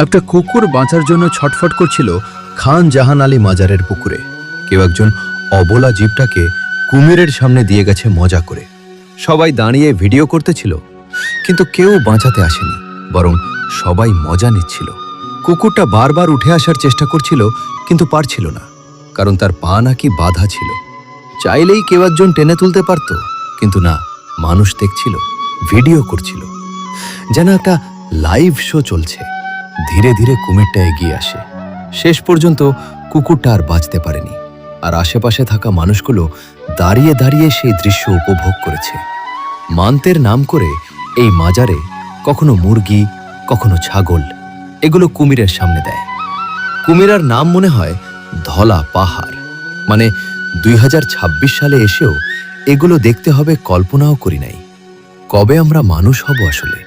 একটা কুকুর বাঁচার জন্য ছটফট করছিল খান জাহান আলী মাজারের পুকুরে। কেউ একজন অবলা জীবটাকে কুমিরের সামনে দিয়ে গেছে মজা করে। সবাই দাঁড়িয়ে ভিডিও করতেছিল, কিন্তু কেউ বাঁচাতে আসেনি, বরং সবাই মজা নিচ্ছিল। কুকুরটা বারবার উঠে আসার চেষ্টা করছিল, কিন্তু পারছিল না, কারণ তার পা নাকি বাঁধা ছিল। চাইলেই কেউ একজন টেনে তুলতে পারত, কিন্তু না, মানুষ দেখছিল, ভিডিও করছিল, যেন একটা লাইভ শো চলছে। ধীরে ধীরে কুমিরটা এগিয়ে আসে। শেষ পর্যন্ত কুকুরটা আর বাঁচতে পারেনি, আর আশেপাশে থাকা মানুষগুলো দাঁড়িয়ে দাঁড়িয়ে সেই দৃশ্য উপভোগ করেছে। মান্তের নাম করে এই মাজারে কখনো মুরগি, কখনো ছাগল, এগুলো কুমিরের সামনে দেয়। কুমিরার নাম মনে হয় ধলা পাহাড়। মানে 2026 সালে এসেও এগুলো দেখতে হবে কল্পনাও করি নাই। কবে আমরা মানুষ হব আসলে?